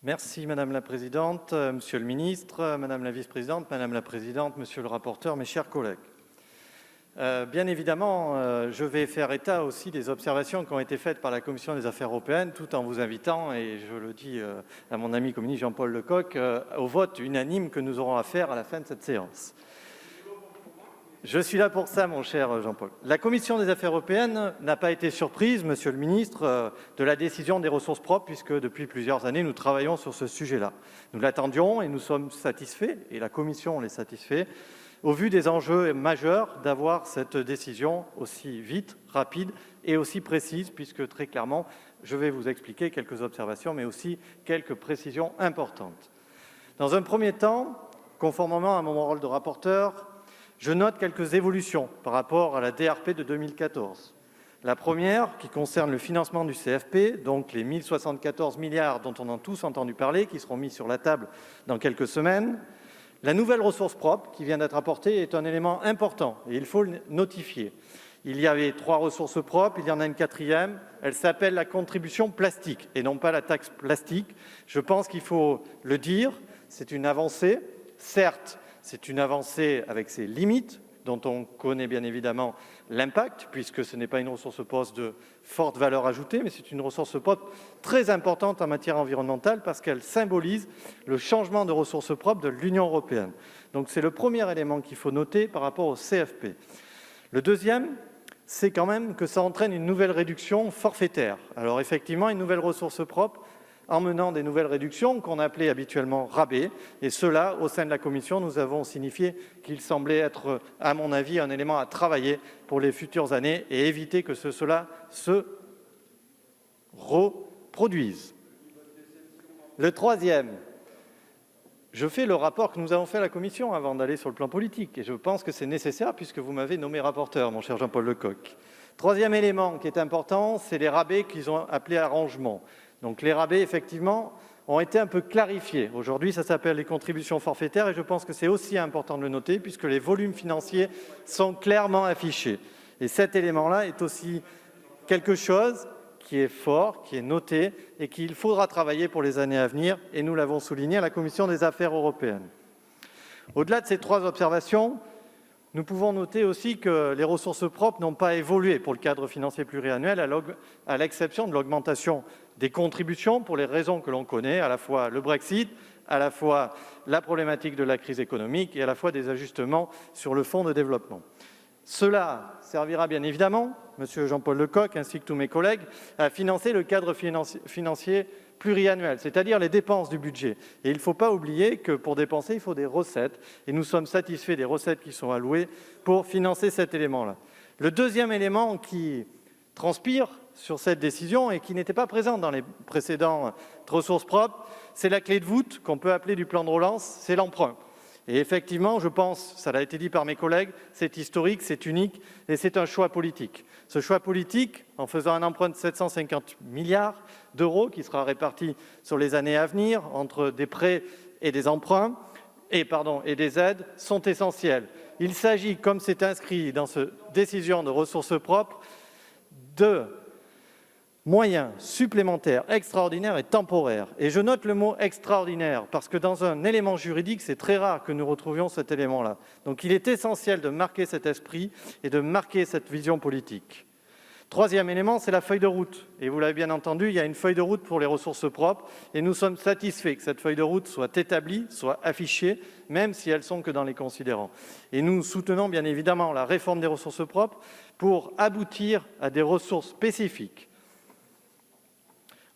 Merci Madame la Présidente, Monsieur le Ministre, Madame la Vice-Présidente, Madame la Présidente, Monsieur le rapporteur, mes chers collègues. Bien évidemment, je vais faire état aussi des observations qui ont été faites par la Commission des Affaires européennes, tout en vous invitant, et je le dis à mon ami communiste Jean-Paul Lecoq, au vote unanime que nous aurons à faire à la fin de cette séance. Je suis là pour ça, mon cher Jean-Paul. La Commission des Affaires européennes n'a pas été surprise, Monsieur le Ministre, de la décision des ressources propres, puisque depuis plusieurs années, nous travaillons sur ce sujet-là. Nous l'attendions et nous sommes satisfaits, et la Commission l'est satisfaite, au vu des enjeux majeurs d'avoir cette décision aussi vite, rapide et aussi précise, puisque très clairement, je vais vous expliquer quelques observations, mais aussi quelques précisions importantes. Dans un premier temps, conformément à mon rôle de rapporteur, je note quelques évolutions par rapport à la DRP de 2014. La première, qui concerne le financement du CFP, donc les 1074 milliards dont on a tous entendu parler, qui seront mis sur la table dans quelques semaines. La nouvelle ressource propre qui vient d'être apportée est un élément important et il faut le notifier. Il y avait 3 ressources propres, il y en a une 4e, elle s'appelle la contribution plastique et non pas la taxe plastique. Je pense qu'il faut le dire, c'est une avancée, certes, c'est une avancée avec ses limites, dont on connaît bien évidemment l'impact, puisque ce n'est pas une ressource propre de forte valeur ajoutée, mais c'est une ressource propre très importante en matière environnementale, parce qu'elle symbolise le changement de ressources propres de l'Union européenne. Donc c'est le premier élément qu'il faut noter par rapport au CFP. Le deuxième, c'est quand même que ça entraîne une nouvelle réduction forfaitaire. Alors effectivement, une nouvelle ressource propre, emmenant des nouvelles réductions qu'on appelait habituellement rabais. Et cela, au sein de la Commission, nous avons signifié qu'il semblait être, à mon avis, un élément à travailler pour les futures années et éviter que cela se reproduise. Le troisième, je fais le rapport que nous avons fait à la Commission avant d'aller sur le plan politique. Et je pense que c'est nécessaire puisque vous m'avez nommé rapporteur, mon cher Jean-Paul Lecoq. Troisième élément qui est important, c'est les rabais qu'ils ont appelés arrangements. Donc les rabais, effectivement, ont été un peu clarifiés. Aujourd'hui, ça s'appelle les contributions forfaitaires et je pense que c'est aussi important de le noter puisque les volumes financiers sont clairement affichés. Et cet élément-là est aussi quelque chose qui est fort, qui est noté et qu'il faudra travailler pour les années à venir et nous l'avons souligné à la Commission des Affaires européennes. Au-delà de ces 3 observations, nous pouvons noter aussi que les ressources propres n'ont pas évolué pour le cadre financier pluriannuel à l'exception de l'augmentation des contributions pour les raisons que l'on connaît, à la fois le Brexit, à la fois la problématique de la crise économique et à la fois des ajustements sur le fonds de développement. Cela servira bien évidemment, Monsieur Jean-Paul Lecoq ainsi que tous mes collègues, à financer le cadre financier pluriannuel, c'est-à-dire les dépenses du budget. Et il ne faut pas oublier que pour dépenser, il faut des recettes. Et nous sommes satisfaits des recettes qui sont allouées pour financer cet élément-là. Le deuxième élément qui transpire sur cette décision et qui n'était pas présent dans les précédentes ressources propres, c'est la clé de voûte qu'on peut appeler du plan de relance, c'est l'emprunt. Et effectivement, je pense, ça a été dit par mes collègues, c'est historique, c'est unique et c'est un choix politique. Ce choix politique, en faisant un emprunt de 750 milliards d'euros qui sera réparti sur les années à venir entre des prêts et des emprunts, et des aides, sont essentiels. Il s'agit, comme c'est inscrit dans cette décision de ressources propres, de moyens supplémentaires, extraordinaires et temporaires. Et je note le mot « extraordinaire » parce que dans un élément juridique, c'est très rare que nous retrouvions cet élément-là. Donc il est essentiel de marquer cet esprit et de marquer cette vision politique. Troisième élément, c'est la feuille de route. Et vous l'avez bien entendu, il y a une feuille de route pour les ressources propres et nous sommes satisfaits que cette feuille de route soit établie, soit affichée, même si elles sont que dans les considérants. Et nous soutenons bien évidemment la réforme des ressources propres pour aboutir à des ressources spécifiques.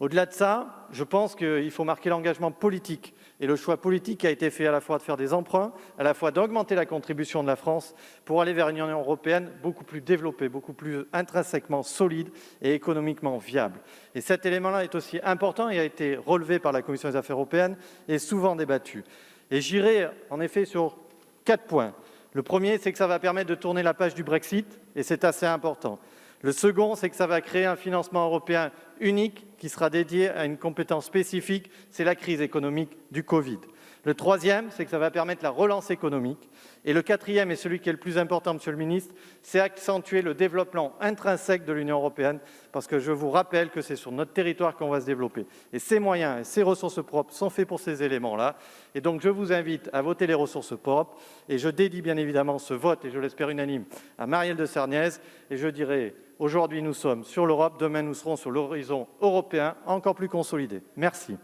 Au-delà de ça, je pense qu'il faut marquer l'engagement politique et le choix politique qui a été fait à la fois de faire des emprunts, à la fois d'augmenter la contribution de la France pour aller vers une Union européenne beaucoup plus développée, beaucoup plus intrinsèquement solide et économiquement viable. Et cet élément-là est aussi important et a été relevé par la Commission des Affaires européennes et souvent débattu. Et j'irai en effet sur 4 points. Le premier, c'est que ça va permettre de tourner la page du Brexit et c'est assez important. Le second, c'est que ça va créer un financement européen unique qui sera dédié à une compétence spécifique, c'est la crise économique du Covid. Le troisième, c'est que ça va permettre la relance économique. Et le quatrième, et celui qui est le plus important, Monsieur le ministre, c'est accentuer le développement intrinsèque de l'Union européenne, parce que je vous rappelle que c'est sur notre territoire qu'on va se développer. Et ces moyens et ces ressources propres sont faits pour ces éléments-là. Et donc, je vous invite à voter les ressources propres. Et je dédie bien évidemment ce vote, et je l'espère unanime, à Marielle de Sarnez. Et je dirai, aujourd'hui nous sommes sur l'Europe, demain nous serons sur l'horizon européen encore plus consolidé. Merci.